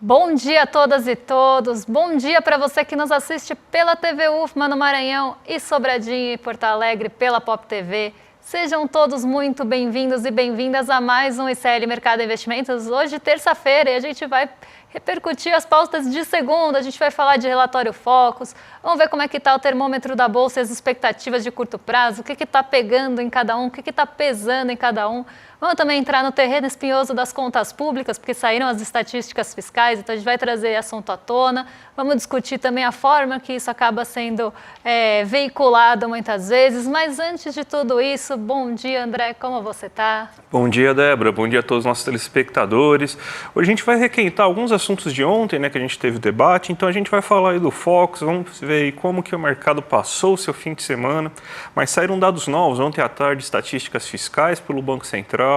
Bom dia a todas e todos, bom dia para você que nos assiste pela TV UFMA no Maranhão e Sobradinho e Porto Alegre pela Pop TV. Sejam todos muito bem-vindos e bem-vindas a mais um ICL Mercado e Investimentos. Hoje, terça-feira, e a gente vai repercutir as pautas de segunda, a gente vai falar de relatório Focus, vamos ver como é que está o termômetro da Bolsa e as expectativas de curto prazo, o que está pegando em cada um, o que está pesando em cada um. Vamos também entrar no terreno espinhoso das contas públicas, porque saíram as estatísticas fiscais, então a gente vai trazer assunto à tona. Vamos discutir também a forma que isso acaba sendo veiculado muitas vezes. Mas antes de tudo isso, bom dia, André, como você está? Bom dia, Débora. Bom dia a todos os nossos telespectadores. Hoje a gente vai requentar alguns assuntos de ontem, né, que a gente teve debate. Então a gente vai falar aí do Focus, vamos ver aí como que o mercado passou o seu fim de semana. Mas saíram dados novos ontem à tarde, estatísticas fiscais pelo Banco Central.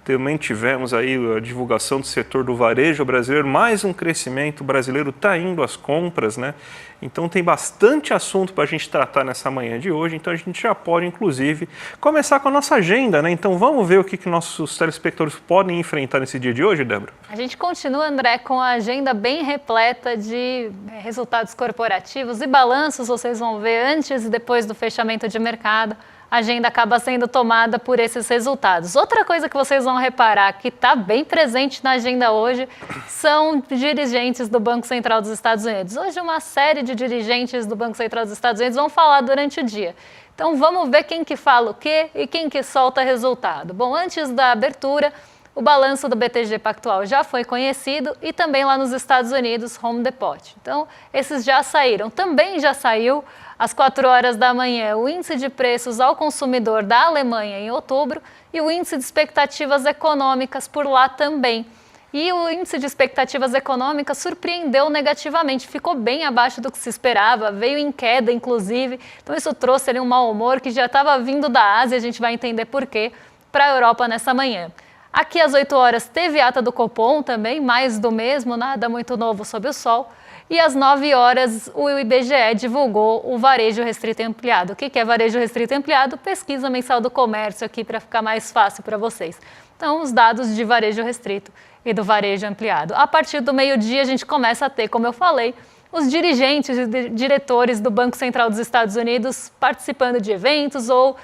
Também tivemos aí a divulgação do setor do varejo brasileiro, mais um crescimento, o brasileiro está indo às compras, né? Então tem bastante assunto para a gente tratar nessa manhã de hoje, então a gente já pode, inclusive, começar com a nossa agenda, né? Então vamos ver o que nossos telespectadores podem enfrentar nesse dia de hoje, Débora? A gente continua, André, com a agenda bem repleta de resultados corporativos e balanços, vocês vão ver antes e depois do fechamento de mercado. A agenda acaba sendo tomada por esses resultados. Outra coisa que vocês vão reparar que está bem presente na agenda hoje são dirigentes do Banco Central dos Estados Unidos. Hoje uma série de dirigentes do Banco Central dos Estados Unidos vão falar durante o dia. Então vamos ver quem que fala o quê e quem que solta resultado. Bom, antes da abertura, o balanço do BTG Pactual já foi conhecido e também lá nos Estados Unidos, Home Depot. Então, esses já saíram. Também já saiu às 4 horas da manhã o índice de preços ao consumidor da Alemanha em outubro e o índice de expectativas econômicas por lá também. E o índice de expectativas econômicas surpreendeu negativamente, ficou bem abaixo do que se esperava, veio em queda inclusive. Então isso trouxe ali um mau humor que já estava vindo da Ásia, a gente vai entender por quê, para a Europa nessa manhã. Aqui às 8 horas teve ata do Copom também, mais do mesmo, nada muito novo sob o sol. E às 9 horas o IBGE divulgou o varejo restrito e ampliado. O que é varejo restrito e ampliado? Pesquisa mensal do comércio aqui para ficar mais fácil para vocês. Então, os dados de varejo restrito e do varejo ampliado. A partir do meio-dia a gente começa a ter, como eu falei, os dirigentes e diretores do Banco Central dos Estados Unidos participando de eventos ou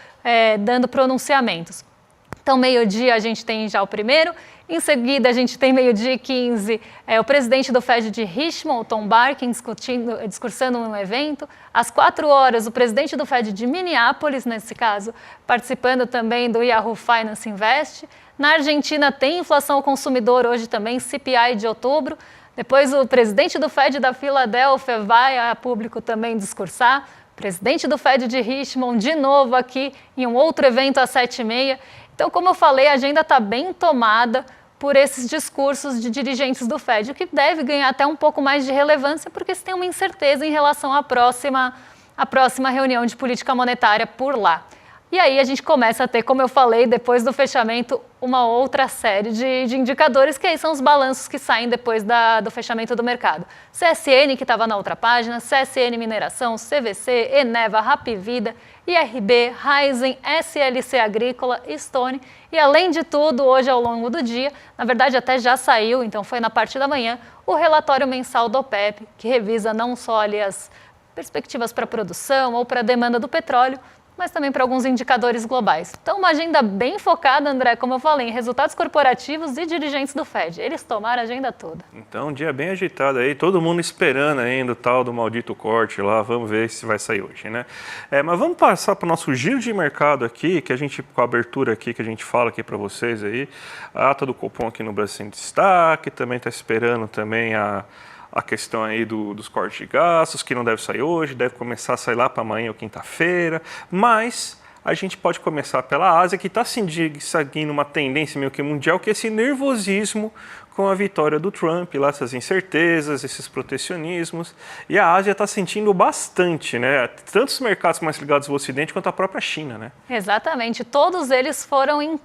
dando pronunciamentos. Então, meio-dia a gente tem já o primeiro, em seguida a gente tem meio-dia e 15, o presidente do Fed de Richmond, o Tom Barkin, discursando um evento. Às 4 horas, o presidente do Fed de Minneapolis, nesse caso, participando também do Yahoo Finance Invest. Na Argentina tem inflação ao consumidor hoje também, CPI de outubro. Depois o presidente do Fed da Filadélfia vai a público também discursar. Presidente do Fed de Richmond, de novo aqui em um outro evento às 7h30. Então, como eu falei, a agenda está bem tomada por esses discursos de dirigentes do Fed, o que deve ganhar até um pouco mais de relevância, porque se tem uma incerteza em relação à próxima reunião de política monetária por lá. E aí a gente começa a ter, como eu falei, depois do fechamento, uma outra série de indicadores, que aí são os balanços que saem depois do fechamento do mercado. CSN, que estava na outra página, CSN Mineração, CVC, Eneva, Hapvida, IRB, Raizen, SLC Agrícola, Stone. E além de tudo, hoje ao longo do dia, na verdade até já saiu, então foi na parte da manhã, o relatório mensal do OPEP, que revisa não só ali as perspectivas para a produção ou para a demanda do petróleo, mas também para alguns indicadores globais. Então, uma agenda bem focada, André, como eu falei, em resultados corporativos e dirigentes do Fed. Eles tomaram a agenda toda. Então, um dia bem agitado aí, todo mundo esperando ainda o tal do maldito corte lá, vamos ver se vai sair hoje, né? Mas vamos passar para o nosso giro de mercado aqui, que a gente, com a abertura aqui, que a gente fala aqui para vocês aí, a ata do Copom aqui no Brasil em destaque, também está esperando também a questão aí dos cortes de gastos, que não deve sair hoje, deve começar a sair lá para amanhã ou quinta-feira, mas a gente pode começar pela Ásia, que está seguindo uma tendência meio que mundial, que é esse nervosismo com a vitória do Trump, lá essas incertezas, esses protecionismos, e a Ásia está sentindo bastante, né? Tanto os mercados mais ligados ao Ocidente quanto a própria China, né? Exatamente, todos eles foram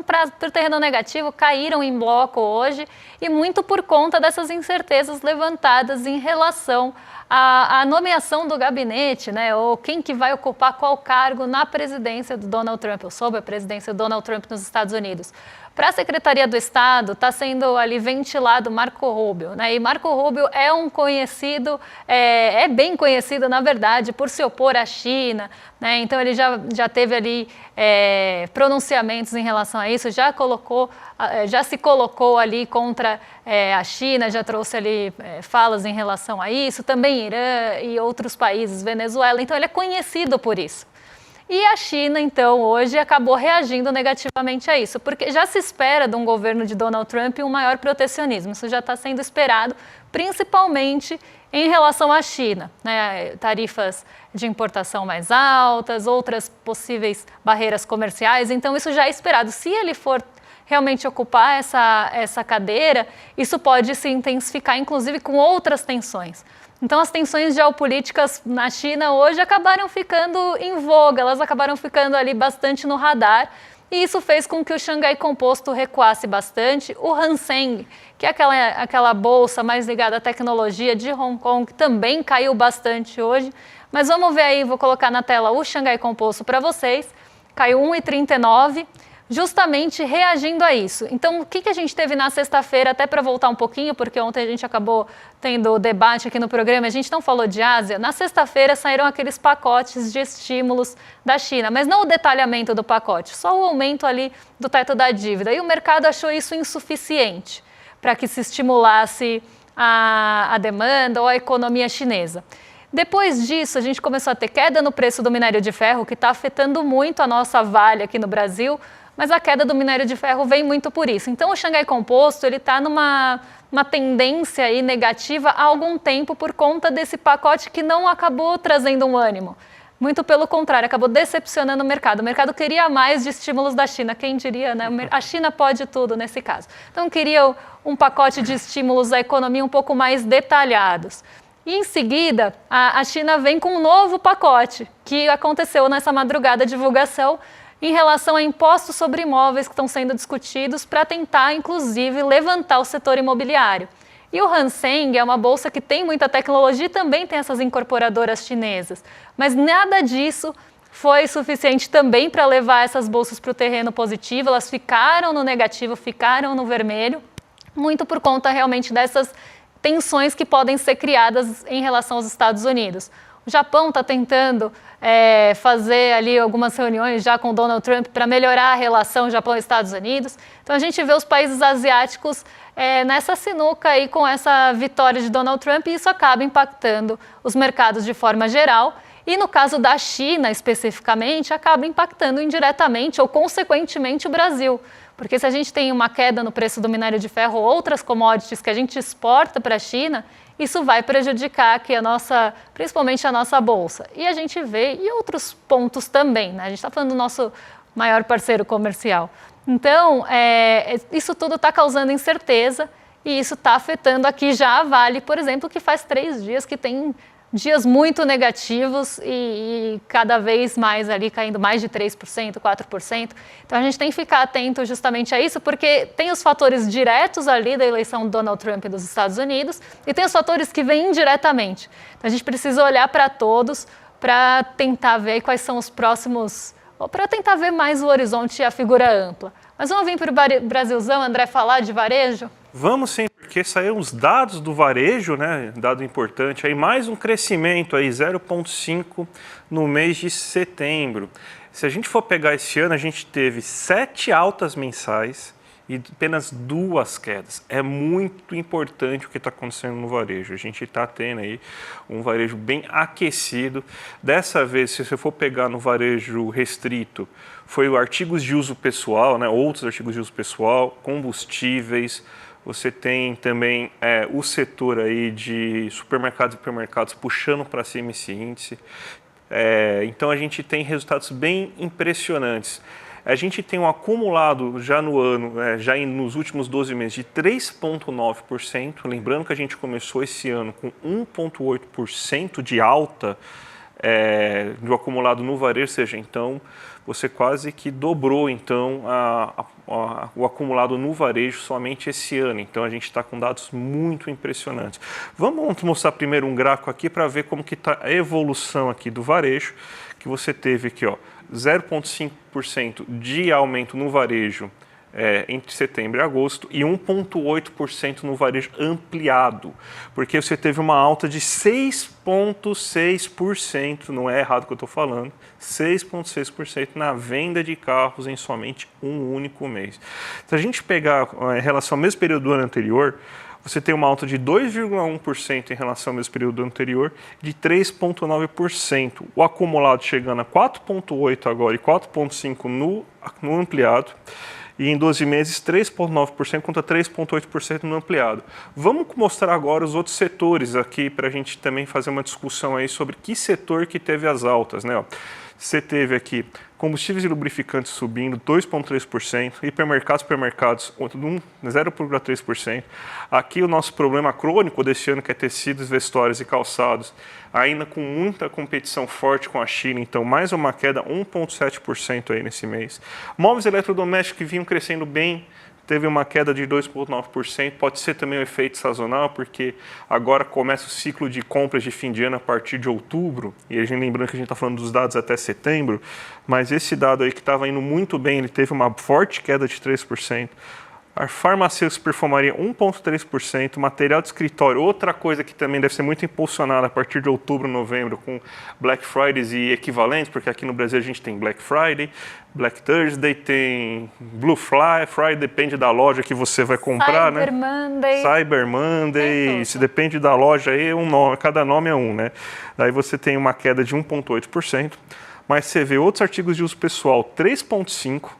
para o terreno negativo, caíram em bloco hoje, e muito por conta dessas incertezas levantadas em relação a nomeação do gabinete, né, ou quem que vai ocupar qual cargo na presidência do Donald Trump, ou sob a presidência do Donald Trump nos Estados Unidos. Para a Secretaria do Estado, está sendo ali ventilado Marco Rubio, né? E Marco Rubio é um conhecido, é bem conhecido, na verdade, por se opor à China, né? Então ele já teve ali pronunciamentos em relação a isso, já se colocou ali contra a China, já trouxe ali falas em relação a isso, também Irã e outros países, Venezuela, então ele é conhecido por isso. E a China, então, hoje acabou reagindo negativamente a isso, porque já se espera de um governo de Donald Trump um maior protecionismo. Isso já está sendo esperado, principalmente em relação à China, né? Tarifas de importação mais altas, outras possíveis barreiras comerciais. Então, isso já é esperado. Se ele for realmente ocupar essa cadeira, isso pode se intensificar, inclusive, com outras tensões. Então, as tensões geopolíticas na China hoje acabaram ficando em voga, elas acabaram ficando ali bastante no radar, e isso fez com que o Xangai Composto recuasse bastante. O Hang Seng, que é aquela bolsa mais ligada à tecnologia de Hong Kong, também caiu bastante hoje. Mas vamos ver aí, vou colocar na tela o Xangai Composto para vocês, caiu 1,39, justamente reagindo a isso. Então, o que a gente teve na sexta-feira, até para voltar um pouquinho, porque ontem a gente acabou tendo debate aqui no programa, a gente não falou de Ásia. Na sexta-feira saíram aqueles pacotes de estímulos da China, mas não o detalhamento do pacote, só o aumento ali do teto da dívida. E o mercado achou isso insuficiente para que se estimulasse a demanda ou a economia chinesa. Depois disso, a gente começou a ter queda no preço do minério de ferro, que está afetando muito a nossa Vale aqui no Brasil, mas a queda do minério de ferro vem muito por isso. Então, o Xangai Composto está numa tendência aí negativa há algum tempo por conta desse pacote que não acabou trazendo um ânimo. Muito pelo contrário, acabou decepcionando o mercado. O mercado queria mais de estímulos da China, quem diria, né? A China pode tudo nesse caso. Então, queria um pacote de estímulos à economia um pouco mais detalhados. E em seguida, a China vem com um novo pacote, que aconteceu nessa madrugada, divulgação, em relação a impostos sobre imóveis que estão sendo discutidos para tentar, inclusive, levantar o setor imobiliário. E o Hang Seng é uma bolsa que tem muita tecnologia e também tem essas incorporadoras chinesas. Mas nada disso foi suficiente também para levar essas bolsas para o terreno positivo. Elas ficaram no negativo, ficaram no vermelho, muito por conta realmente dessas tensões que podem ser criadas em relação aos Estados Unidos. O Japão está tentando fazer ali algumas reuniões já com o Donald Trump para melhorar a relação Japão-Estados Unidos. Então a gente vê os países asiáticos nessa sinuca aí com essa vitória de Donald Trump, e isso acaba impactando os mercados de forma geral. E no caso da China especificamente, acaba impactando indiretamente ou consequentemente o Brasil. Porque se a gente tem uma queda no preço do minério de ferro ou outras commodities que a gente exporta para a China, isso vai prejudicar aqui principalmente a nossa bolsa. E a gente vê, e outros pontos também, né? A gente está falando do nosso maior parceiro comercial. Então, isso tudo está causando incerteza, e isso está afetando aqui já a Vale, por exemplo, que faz 3 dias que tem dias muito negativos e cada vez mais ali caindo mais de 3%, 4%. Então a gente tem que ficar atento justamente a isso, porque tem os fatores diretos ali da eleição do Donald Trump dos Estados Unidos e tem os fatores que vêm indiretamente. Então a gente precisa olhar para todos para tentar ver quais são os próximos, ou para tentar ver mais o horizonte e a figura ampla. Mas vamos vir para o Brasilzão, André, falar de varejo? Vamos sim, porque saíram os dados do varejo, né? Dado importante, aí mais um crescimento aí 0,5 no mês de setembro. Se a gente for pegar esse ano, a gente teve 7 altas mensais e apenas 2 quedas. É muito importante o que está acontecendo no varejo. A gente está tendo aí um varejo bem aquecido. Dessa vez, se você for pegar no varejo restrito, foi o artigos de uso pessoal, né? Outros artigos de uso pessoal, combustíveis. Você tem também o setor aí de supermercados e hipermercados puxando para cima esse índice. Então a gente tem resultados bem impressionantes. A gente tem um acumulado já no ano, já nos últimos 12 meses, de 3,9%. Lembrando que a gente começou esse ano com 1,8% de alta do acumulado no varejo, ou seja, então você quase que dobrou então o acumulado no varejo somente esse ano. Então a gente está com dados muito impressionantes. Vamos mostrar primeiro um gráfico aqui para ver como que está a evolução aqui do varejo, que você teve aqui, ó, 0,5% de aumento no varejo entre setembro e agosto e 1,8% no varejo ampliado, porque você teve uma alta de 6,6%, não é errado o que eu estou falando, 6,6% na venda de carros em somente um único mês. Se a gente pegar em relação ao mesmo período do ano anterior, você tem uma alta de 2,1% em relação ao mesmo período do anterior, de 3,9%. O acumulado chegando a 4,8% agora e 4,5% no ampliado. E em 12 meses, 3,9% contra 3,8% no ampliado. Vamos mostrar agora os outros setores aqui para a gente também fazer uma discussão aí sobre que setor que teve as altas, né? Ó, você teve aqui combustíveis e lubrificantes subindo 2,3%, hipermercados, supermercados 0,3%. Aqui o nosso problema crônico desse ano, que é tecidos, vestuários e calçados, ainda com muita competição forte com a China, então mais uma queda 1,7% aí nesse mês. Móveis eletrodomésticos que vinham crescendo bem, teve uma queda de 2,9%, pode ser também um efeito sazonal, porque agora começa o ciclo de compras de fim de ano a partir de outubro, e a gente lembrando que a gente está falando dos dados até setembro, mas esse dado aí que estava indo muito bem, ele teve uma forte queda de 3%. A farmacêutica perfumaria 1,3%, material de escritório, outra coisa que também deve ser muito impulsionada a partir de outubro, novembro, com Black Fridays e equivalentes, porque aqui no Brasil a gente tem Black Friday, Black Thursday, tem Blue Friday, depende da loja que você vai comprar, Cyber Monday. Cyber Monday, se depende da loja aí, cada nome é um, né? Daí você tem uma queda de 1,8%, mas você vê outros artigos de uso pessoal, 3,5%,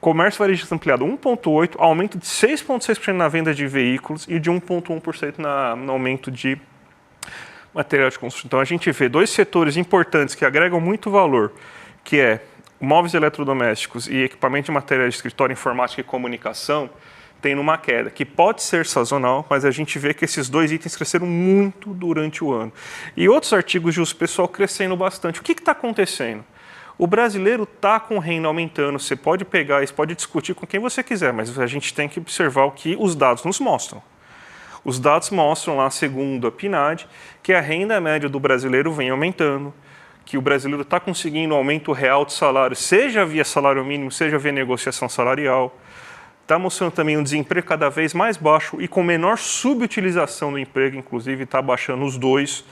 comércio varejista ampliado 1,8%, aumento de 6,6% na venda de veículos e de 1,1% no aumento de material de construção. Então a gente vê dois setores importantes que agregam muito valor, que é móveis eletrodomésticos e equipamento de material de escritório, informática e comunicação, tem uma queda, que pode ser sazonal, mas a gente vê que esses dois itens cresceram muito durante o ano. E outros artigos de uso pessoal crescendo bastante. O que está acontecendo? O brasileiro está com renda aumentando, você pode pegar isso, pode discutir com quem você quiser, mas a gente tem que observar o que os dados nos mostram. Os dados mostram lá, segundo a PNAD, que a renda média do brasileiro vem aumentando, que o brasileiro está conseguindo um aumento real de salário, seja via salário mínimo, seja via negociação salarial. Está mostrando também um desemprego cada vez mais baixo e com menor subutilização do emprego, inclusive está baixando os dois.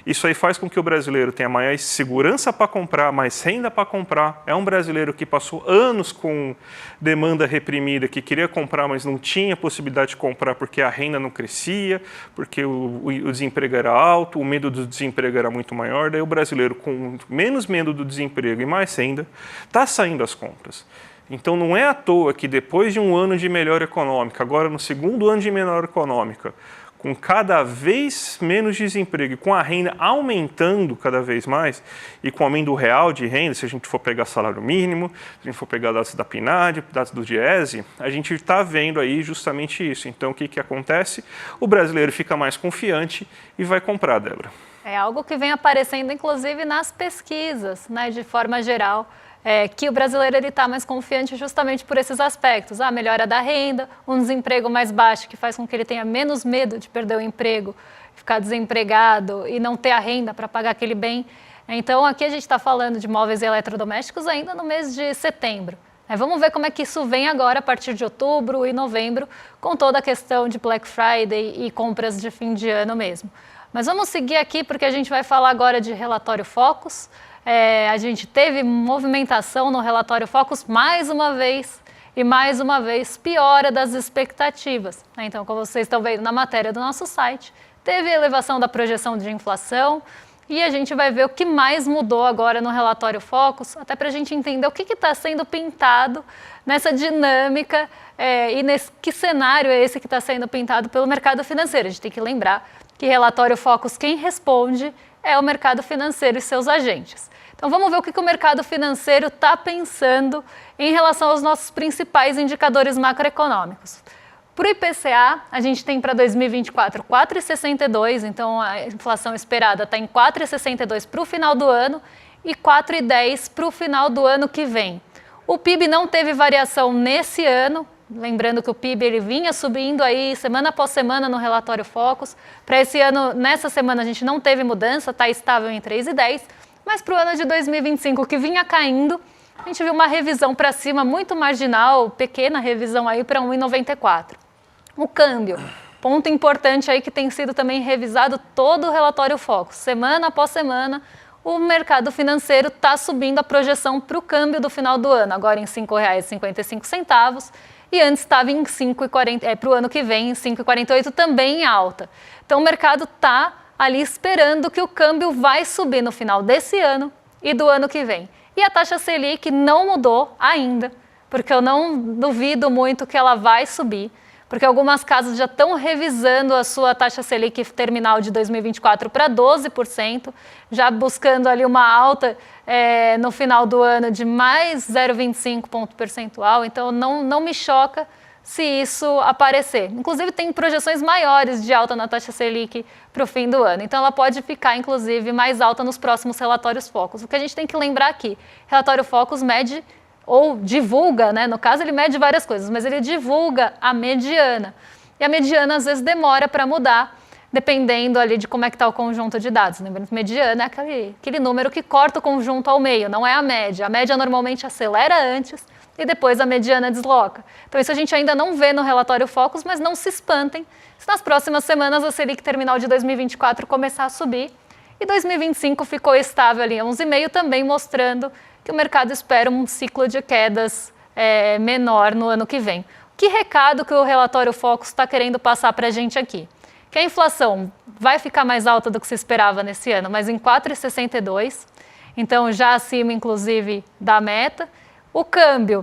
Isso aí faz com que o brasileiro tenha mais segurança para comprar, mais renda para comprar. É um brasileiro que passou anos com demanda reprimida, que queria comprar, mas não tinha possibilidade de comprar porque a renda não crescia, porque o desemprego era alto, o medo do desemprego era muito maior. Daí o brasileiro, com menos medo do desemprego e mais renda, está saindo as compras. Então não é à toa que depois de um ano de melhora econômica, agora no segundo ano de melhora econômica, com cada vez menos desemprego, com a renda aumentando cada vez mais, e com o aumento real de renda, se a gente for pegar salário mínimo, se a gente for pegar dados da PNAD, dados do Diese, a gente está vendo aí justamente isso. Então, o que acontece? O brasileiro fica mais confiante e vai comprar, Débora. É algo que vem aparecendo, inclusive, nas pesquisas, né, de forma geral. Que o brasileiro está mais confiante justamente por esses aspectos. A melhora da renda, um desemprego mais baixo que faz com que ele tenha menos medo de perder o emprego, ficar desempregado e não ter a renda para pagar aquele bem. Então aqui a gente está falando de móveis e eletrodomésticos ainda no mês de setembro. Vamos ver como é que isso vem agora a partir de outubro e novembro, com toda a questão de Black Friday e compras de fim de ano mesmo. Mas vamos seguir aqui porque a gente vai falar agora de relatório Focus. A gente teve movimentação no relatório Focus mais uma vez piora das expectativas. Então, como vocês estão vendo na matéria do nosso site, teve elevação da projeção de inflação e a gente vai ver o que mais mudou agora no relatório Focus, até para a gente entender o que está sendo pintado nessa dinâmica e que cenário é esse que está sendo pintado pelo mercado financeiro. A gente tem que lembrar que relatório Focus, quem responde é o mercado financeiro e seus agentes. Então vamos ver o que o mercado financeiro está pensando em relação aos nossos principais indicadores macroeconômicos. Para o IPCA, a gente tem para 2024 4,62, então a inflação esperada está em 4,62 para o final do ano e 4,10 para o final do ano que vem. O PIB não teve variação nesse ano, lembrando que o PIB ele vinha subindo aí semana após semana no relatório Focus. Para esse ano, nessa semana a gente não teve mudança, está estável em 3,10, mas para o ano de 2025 que vinha caindo, a gente viu uma revisão para cima muito marginal, pequena revisão aí para 1,94. O câmbio, ponto importante aí que tem sido também revisado todo o relatório Focus. Semana após semana, o mercado financeiro está subindo a projeção para o câmbio do final do ano, agora em R$ 5,55, e antes estava em 5,40, para o ano que vem, em 5,48, também em alta. Então o mercado está ali esperando que o câmbio vai subir no final desse ano e do ano que vem. E a taxa Selic não mudou ainda, porque eu não duvido muito que ela vai subir, porque algumas casas já estão revisando a sua taxa Selic terminal de 2024 para 12%, já buscando ali uma alta no final do ano de mais 0,25 ponto percentual, então não me choca se isso aparecer. Inclusive tem projeções maiores de alta na taxa Selic para o fim do ano, então ela pode ficar inclusive mais alta nos próximos relatórios Focus. O que a gente tem que lembrar aqui, relatório Focus mede ou divulga, né? No caso ele mede várias coisas, mas ele divulga a mediana. E a mediana às vezes demora para mudar, dependendo ali de como é que está o conjunto de dados. Lembrando que mediana é aquele número que corta o conjunto ao meio, não é a média. A média normalmente acelera antes e depois a mediana desloca. Então isso a gente ainda não vê no relatório Focus, mas não se espantem se nas próximas semanas a Selic terminal de 2024 começar a subir. E 2025 ficou estável ali, 11,5, também mostrando que o mercado espera um ciclo de quedas menor no ano que vem. Que recado que o relatório Focus está querendo passar para a gente aqui? Que a inflação vai ficar mais alta do que se esperava nesse ano, mas em 4,62, então já acima, inclusive, da meta. O câmbio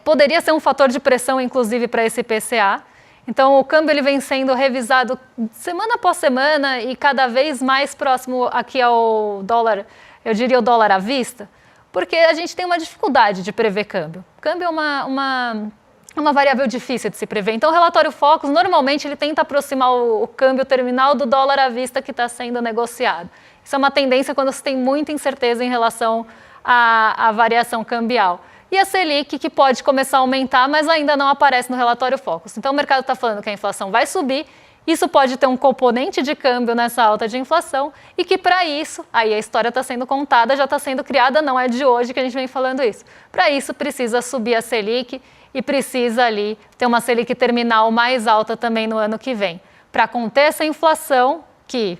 poderia ser um fator de pressão, inclusive, para esse IPCA. Então, o câmbio ele vem sendo revisado semana após semana e cada vez mais próximo aqui ao dólar, eu diria o dólar à vista, porque a gente tem uma dificuldade de prever câmbio. Câmbio é uma variável difícil de se prever. Então, o relatório Focus, normalmente, ele tenta aproximar o câmbio terminal do dólar à vista que está sendo negociado. Isso é uma tendência quando você tem muita incerteza em relação à variação cambial. E a Selic, que pode começar a aumentar, mas ainda não aparece no relatório Focus. Então, o mercado está falando que a inflação vai subir, isso pode ter um componente de câmbio nessa alta de inflação e que para isso, aí a história está sendo contada, já está sendo criada, não é de hoje que a gente vem falando isso. Para isso precisa subir a Selic e precisa ali ter uma Selic terminal mais alta também no ano que vem. Para conter essa inflação, que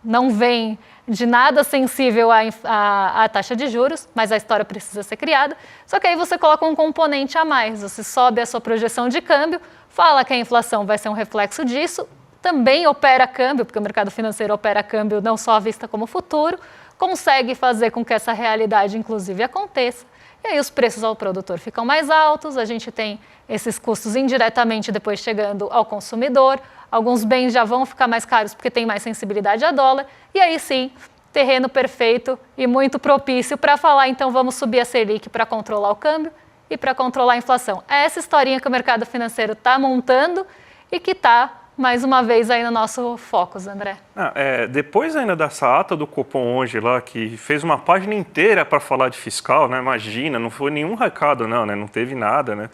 não vem de nada sensível à taxa de juros, mas a história precisa ser criada, só que aí você coloca um componente a mais, você sobe a sua projeção de câmbio, fala que a inflação vai ser um reflexo disso, também opera câmbio, porque o mercado financeiro opera câmbio não só à vista como futuro, consegue fazer com que essa realidade, inclusive, aconteça. E aí os preços ao produtor ficam mais altos, a gente tem esses custos indiretamente depois chegando ao consumidor, alguns bens já vão ficar mais caros porque tem mais sensibilidade a dólar, e aí sim, terreno perfeito e muito propício para falar, então vamos subir a Selic para controlar o câmbio e para controlar a inflação. É essa historinha que o mercado financeiro está montando e que está mais uma vez aí no nosso Focus, André. Depois ainda dessa ata do Copom hoje lá, que fez uma página inteira para falar de fiscal, né? Imagina, não foi nenhum recado não, né? Não teve nada, né?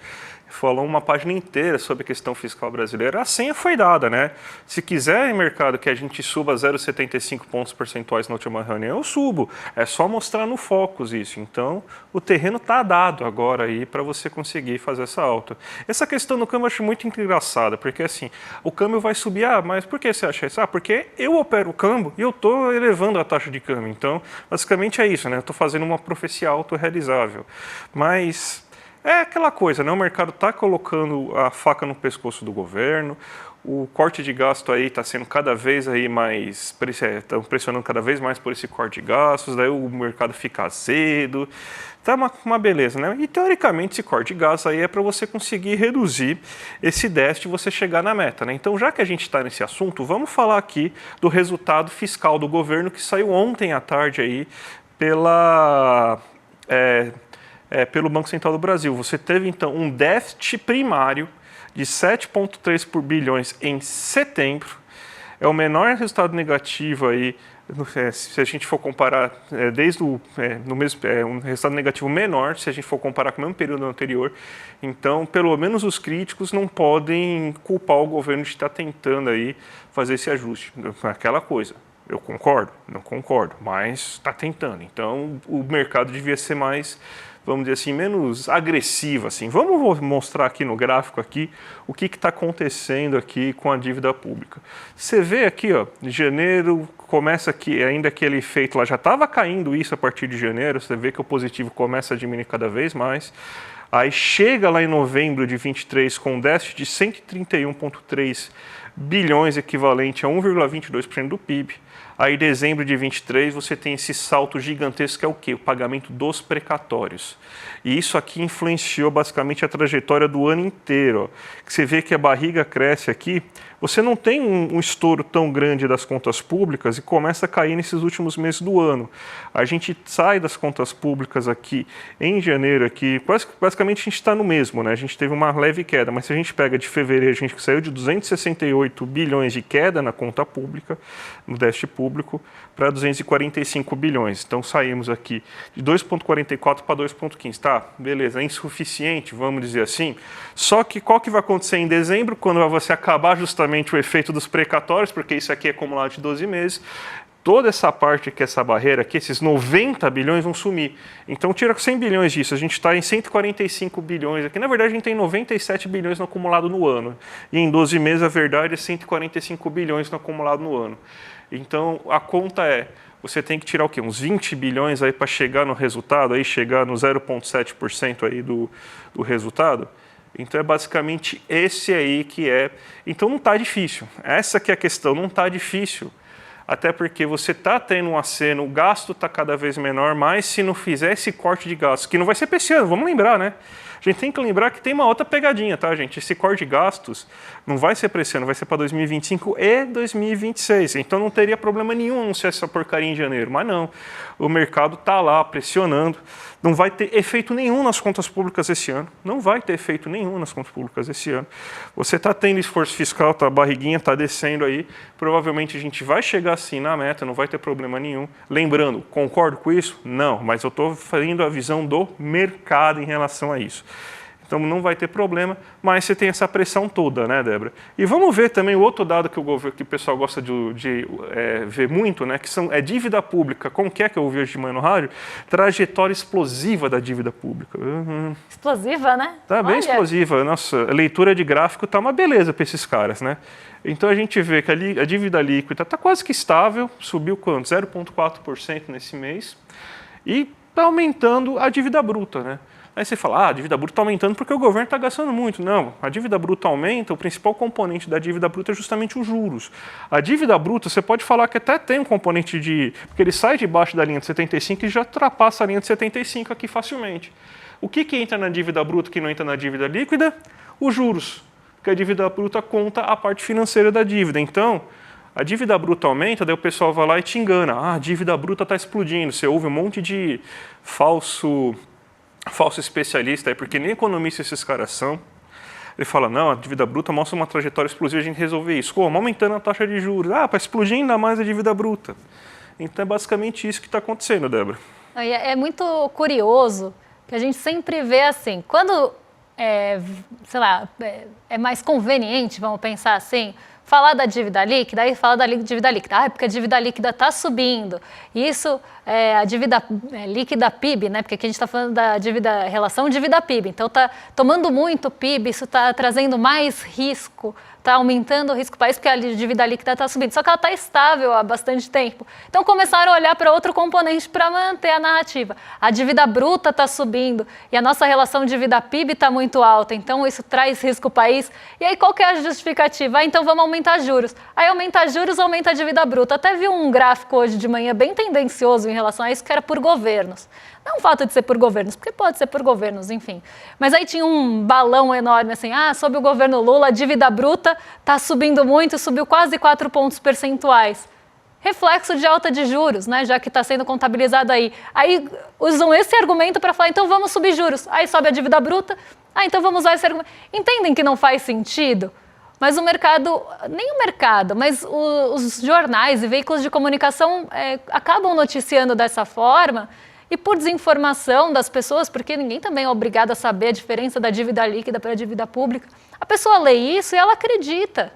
Falou uma página inteira sobre a questão fiscal brasileira. A senha foi dada, né? Se quiser, mercado, que a gente suba 0,75 pontos percentuais na última reunião, eu subo. É só mostrar no Focus isso. Então, o terreno está dado agora aí para você conseguir fazer essa alta. Essa questão do câmbio eu acho muito engraçada, porque assim, o câmbio vai subir, mas por que você acha isso? Porque eu opero o câmbio e eu estou elevando a taxa de câmbio. Então, basicamente é isso, né? Eu estou fazendo uma profecia autorrealizável. Mas é aquela coisa, né? O mercado está colocando a faca no pescoço do governo, o corte de gasto aí está sendo cada vez aí mais, estão pressionando cada vez mais por esse corte de gastos, daí o mercado fica azedo, tá uma beleza, né? E teoricamente esse corte de gastos aí é para você conseguir reduzir esse déficit e você chegar na meta, né? Então já que a gente está nesse assunto, vamos falar aqui do resultado fiscal do governo que saiu ontem à tarde aí pelo Banco Central do Brasil. Você teve, então, um déficit primário de 7,3 bilhões em setembro. É o menor resultado negativo aí, se a gente for comparar desde no mesmo, um resultado negativo menor, se a gente for comparar com o mesmo período anterior. Então, pelo menos os críticos não podem culpar o governo de estar tentando aí fazer esse ajuste. Aquela coisa. Eu concordo? Não concordo, mas está tentando. Então, o mercado devia ser mais, vamos dizer assim, menos agressivo. Assim. Vamos mostrar aqui no gráfico aqui, o que está acontecendo aqui com a dívida pública. Você vê aqui, ó, em janeiro, começa aqui, ainda aquele efeito lá, já estava caindo isso a partir de janeiro, você vê que o positivo começa a diminuir cada vez mais. Aí chega lá em novembro de 23 com um déficit de 131,3 bilhões, equivalente a 1,22% do PIB. Aí, em dezembro de 23, você tem esse salto gigantesco que é o quê? O pagamento dos precatórios. E isso aqui influenciou basicamente a trajetória do ano inteiro. Ó. Você vê que a barriga cresce aqui, você não tem um estouro tão grande das contas públicas e começa a cair nesses últimos meses do ano. A gente sai das contas públicas aqui em janeiro, aqui, basicamente a gente está no mesmo, né? A gente teve uma leve queda, mas se a gente pega de fevereiro, a gente saiu de 268 bilhões de queda na conta pública, no déficit público, para 245 bilhões. Então saímos aqui de 2,44 para 2,15. Tá, beleza, é insuficiente, vamos dizer assim. Só que qual que vai acontecer em dezembro, quando você acabar justamente o efeito dos precatórios, porque isso aqui é acumulado de 12 meses, toda essa parte aqui, essa barreira aqui, esses 90 bilhões vão sumir. Então tira 100 bilhões disso, a gente está em 145 bilhões aqui. Na verdade, a gente tem 97 bilhões no acumulado no ano. E em 12 meses, a verdade é 145 bilhões no acumulado no ano. Então, a conta é, você tem que tirar o quê? Uns 20 bilhões aí para chegar no resultado, aí chegar no 0,7% aí do resultado. Então, é basicamente esse aí que é. Então, não está difícil. Essa que é a questão, não está difícil. Até porque você está tendo um aceno, o gasto está cada vez menor, mas se não fizer esse corte de gastos, que não vai ser para esse ano, vamos lembrar, né? A gente tem que lembrar que tem uma outra pegadinha, tá, gente? Esse corte de gastos não vai ser para esse ano, vai ser para 2025 e 2026. Então não teria problema nenhum anunciar essa porcaria em janeiro. Mas não, o mercado está lá pressionando. Não vai ter efeito nenhum nas contas públicas esse ano. Não vai ter efeito nenhum nas contas públicas esse ano. Você está tendo esforço fiscal, a barriguinha está descendo aí. Provavelmente a gente vai chegar assim na meta, não vai ter problema nenhum. Lembrando, concordo com isso? Não, mas eu estou fazendo a visão do mercado em relação a isso. Então não vai ter problema, mas você tem essa pressão toda, né, Débora? E vamos ver também o outro dado que o pessoal gosta de ver muito, né, que é dívida pública. Como que eu ouvi hoje de manhã no rádio? Trajetória explosiva da dívida pública. Explosiva, né? Tá bem explosiva. Nossa, a leitura de gráfico tá uma beleza para esses caras, né? Então a gente vê que a dívida líquida está quase que estável, subiu quanto? 0,4% nesse mês, e está aumentando a dívida bruta, né? Aí você fala, a dívida bruta está aumentando porque o governo está gastando muito. Não, a dívida bruta aumenta, o principal componente da dívida bruta é justamente os juros. A dívida bruta, você pode falar que até tem um componente porque ele sai debaixo da linha de 75 e já ultrapassa a linha de 75 aqui facilmente. O que entra na dívida bruta que não entra na dívida líquida? Os juros, porque a dívida bruta conta a parte financeira da dívida. Então, a dívida bruta aumenta, daí o pessoal vai lá e te engana. A dívida bruta está explodindo. Você ouve um monte de falso especialista aí, porque nem economista esses caras são. Ele fala, não, a dívida bruta mostra uma trajetória explosiva, a gente resolver isso. Como? Aumentando a taxa de juros. Para explodir ainda mais a dívida bruta. Então é basicamente isso que está acontecendo, Débora. É muito curioso que a gente sempre vê assim, quando, é mais conveniente, vamos pensar assim, falar da dívida líquida, aí fala da dívida líquida. Porque a dívida líquida está subindo. Isso é a dívida líquida PIB, né? Porque aqui a gente está falando da relação dívida-PIB. Então está tomando muito PIB, isso está trazendo mais risco, está aumentando o risco do país, porque a dívida líquida está subindo. Só que ela está estável há bastante tempo. Então começaram a olhar para outro componente para manter a narrativa. A dívida bruta está subindo e a nossa relação dívida-PIB está muito alta. Então isso traz risco ao país. E aí qual que é a justificativa? Então vamos aumentar juros. Aí aumenta juros, aumenta a dívida bruta. Até vi um gráfico hoje de manhã bem tendencioso em relação a isso, que era por governos. Não o fato de ser por governos, porque pode ser por governos, enfim. Mas aí tinha um balão enorme assim, sob o governo Lula, a dívida bruta está subindo muito, subiu quase 4 pontos percentuais. reflexo de alta de juros, né, já que está sendo contabilizado aí. Aí usam esse argumento para falar, então vamos subir juros. Aí sobe a dívida bruta, então vamos usar esse argumento. Entendem que não faz sentido? Mas o mercado, nem o mercado, mas os jornais e veículos de comunicação acabam noticiando dessa forma e por desinformação das pessoas, porque ninguém também é obrigado a saber a diferença da dívida líquida para a dívida pública. A pessoa lê isso e ela acredita.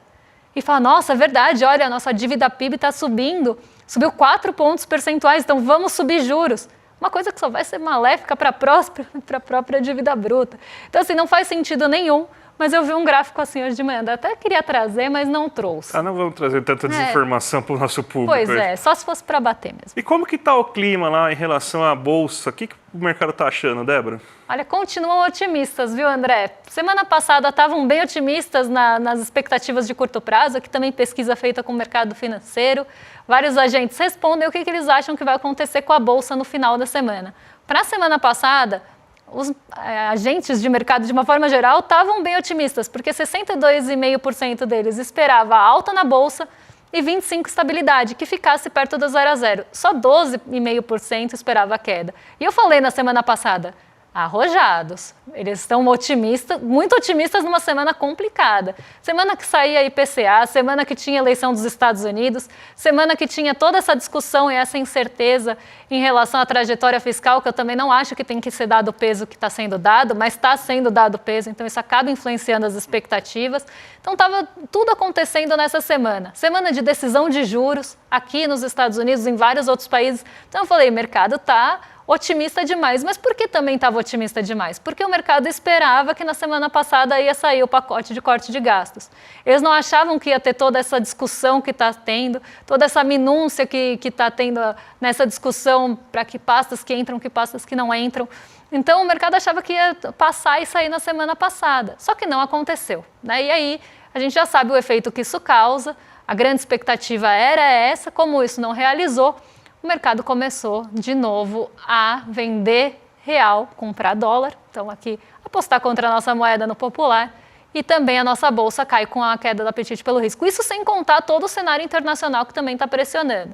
E fala, nossa, é verdade, olha, a nossa dívida PIB está subindo, subiu 4 pontos percentuais, então vamos subir juros. Uma coisa que só vai ser maléfica para a própria dívida bruta. Então, assim, não faz sentido nenhum. Mas eu vi um gráfico assim hoje de manhã, até queria trazer, mas não trouxe. Não vamos trazer tanta desinformação para o nosso público. Pois é, só se fosse para bater mesmo. E como que está o clima lá em relação à Bolsa? O que o mercado está achando, Débora? Olha, continuam otimistas, viu, André? Semana passada estavam bem otimistas nas expectativas de curto prazo, aqui também pesquisa feita com o mercado financeiro. Vários agentes respondem o que eles acham que vai acontecer com a Bolsa no final da semana. Para a semana passada, os agentes de mercado, de uma forma geral, estavam bem otimistas, porque 62,5% deles esperava alta na Bolsa e 25% estabilidade, que ficasse perto do 0 a 0. Só 12,5% esperava queda. E eu falei na semana passada, arrojados. Eles estão otimistas, muito otimistas numa semana complicada. Semana que saía IPCA, semana que tinha eleição dos Estados Unidos, semana que tinha toda essa discussão e essa incerteza em relação à trajetória fiscal, que eu também não acho que tem que ser dado o peso que está sendo dado, mas está sendo dado peso, então isso acaba influenciando as expectativas. Então estava tudo acontecendo nessa semana. Semana de decisão de juros aqui nos Estados Unidos, em vários outros países. Então eu falei, o mercado está otimista demais. Mas por que também estava otimista demais? Porque o mercado esperava que na semana passada ia sair o pacote de corte de gastos. Eles não achavam que ia ter toda essa discussão que está tendo, toda essa minúcia que está tendo nessa discussão para que pastas que entram, que pastas que não entram. Então o mercado achava que ia passar e sair na semana passada. Só que não aconteceu, né? E aí a gente já sabe o efeito que isso causa. A grande expectativa era essa, como isso não realizou, o mercado começou de novo a vender real, comprar dólar. Então aqui apostar contra a nossa moeda no popular. E também a nossa bolsa cai com a queda do apetite pelo risco. Isso sem contar todo o cenário internacional que também está pressionando.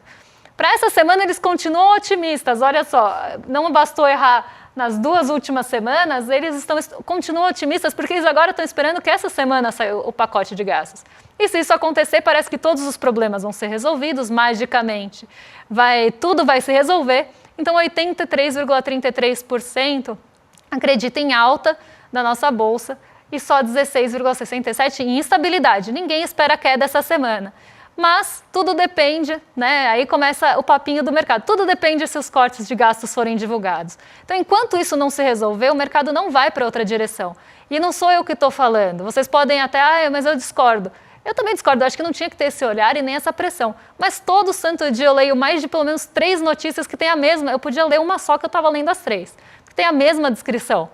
Para essa semana eles continuam otimistas. Olha só, não bastou errar nas 2 últimas semanas, eles continuam otimistas porque eles agora estão esperando que essa semana saia o pacote de gastos. E se isso acontecer, parece que todos os problemas vão ser resolvidos magicamente. Tudo vai se resolver. Então, 83,33% acredita em alta da nossa bolsa e só 16,67% em instabilidade. Ninguém espera queda essa semana. Mas tudo depende, né? Aí começa o papinho do mercado. Tudo depende se os cortes de gastos forem divulgados. Então, enquanto isso não se resolver, o mercado não vai para outra direção. E não sou eu que estou falando. Vocês podem até, mas eu discordo. Eu também discordo, eu acho que não tinha que ter esse olhar e nem essa pressão. Mas todo santo dia eu leio mais de pelo menos 3 notícias que têm a mesma. Eu podia ler uma só que eu estava lendo as 3. Que tem a mesma descrição.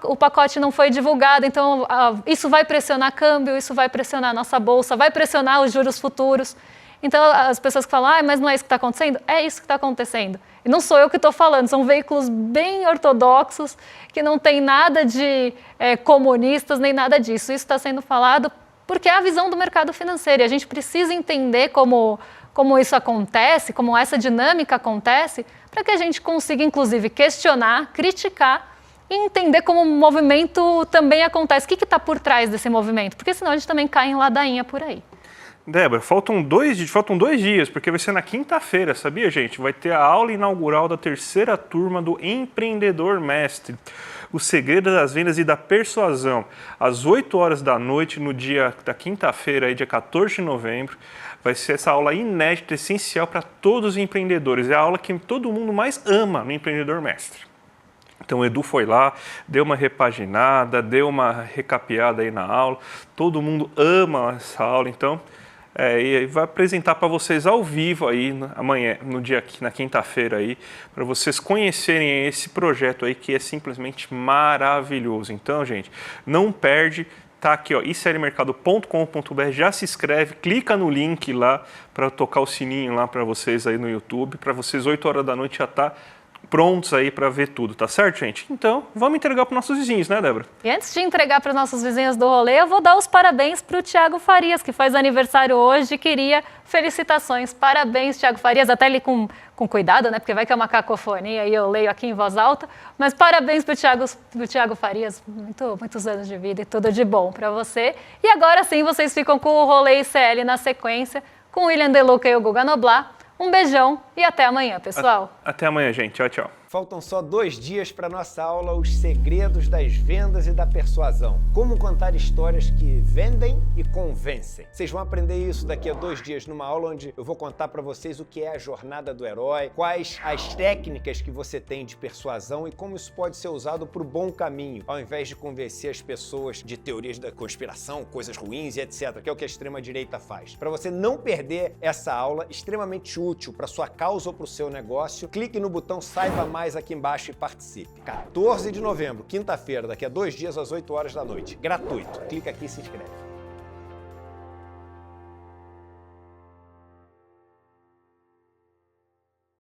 O pacote não foi divulgado, então isso vai pressionar câmbio, isso vai pressionar a nossa bolsa, vai pressionar os juros futuros. Então as pessoas que falam, mas não é isso que está acontecendo? É isso que está acontecendo. E não sou eu que estou falando, são veículos bem ortodoxos, que não tem nada de comunistas, nem nada disso. Isso está sendo falado porque é a visão do mercado financeiro. E a gente precisa entender como isso acontece, como essa dinâmica acontece, para que a gente consiga, inclusive, questionar, criticar, e entender como o movimento também acontece. O que está por trás desse movimento? Porque senão a gente também cai em ladainha por aí. Débora, faltam 2 dias, porque vai ser na quinta-feira, sabia, gente? Vai ter a aula inaugural da 3ª turma do Empreendedor Mestre. O segredo das vendas e da persuasão. Às 8 horas da noite, no dia da quinta-feira, dia 14 de novembro, vai ser essa aula inédita, essencial para todos os empreendedores. É a aula que todo mundo mais ama no Empreendedor Mestre. Então o Edu foi lá, deu uma repaginada, deu uma recapeada aí na aula. Todo mundo ama essa aula, então e vai apresentar para vocês ao vivo aí amanhã, na quinta-feira aí, para vocês conhecerem esse projeto aí que é simplesmente maravilhoso. Então, gente, não perde. Tá aqui, ó, iclmercado.com.br, já se inscreve, clica no link lá para tocar o sininho lá para vocês aí no YouTube, para vocês 8 horas da noite já tá prontos aí para ver tudo, tá certo, gente? Então, vamos entregar para nossos vizinhos, né, Débora? E antes de entregar para os nossos vizinhos do rolê, eu vou dar os parabéns para o Thiago Farias, que faz aniversário hoje e queria felicitações. Parabéns, Thiago Farias, até ele com cuidado, né? Porque vai que é uma cacofonia e eu leio aqui em voz alta. Mas parabéns para o Thiago Farias, muitos anos de vida e tudo de bom para você. E agora sim, vocês ficam com o rolê ICL na sequência, com o William Deluca e o Guga Noblar. Um beijão e até amanhã, pessoal. Até amanhã, gente. Tchau, tchau. Faltam só 2 dias para nossa aula Os Segredos das Vendas e da Persuasão. Como contar histórias que vendem e convencem. Vocês vão aprender isso daqui a 2 dias numa aula onde eu vou contar para vocês o que é a jornada do herói, quais as técnicas que você tem de persuasão e como isso pode ser usado para o bom caminho, ao invés de convencer as pessoas de teorias da conspiração, coisas ruins e etc., que é o que a extrema-direita faz. Para você não perder essa aula extremamente útil para sua causa ou para o seu negócio, clique no botão Saiba Mais aqui embaixo e participe. 14 de novembro, quinta-feira, daqui a 2 dias às 8 horas da noite. Gratuito. Clica aqui e se inscreve.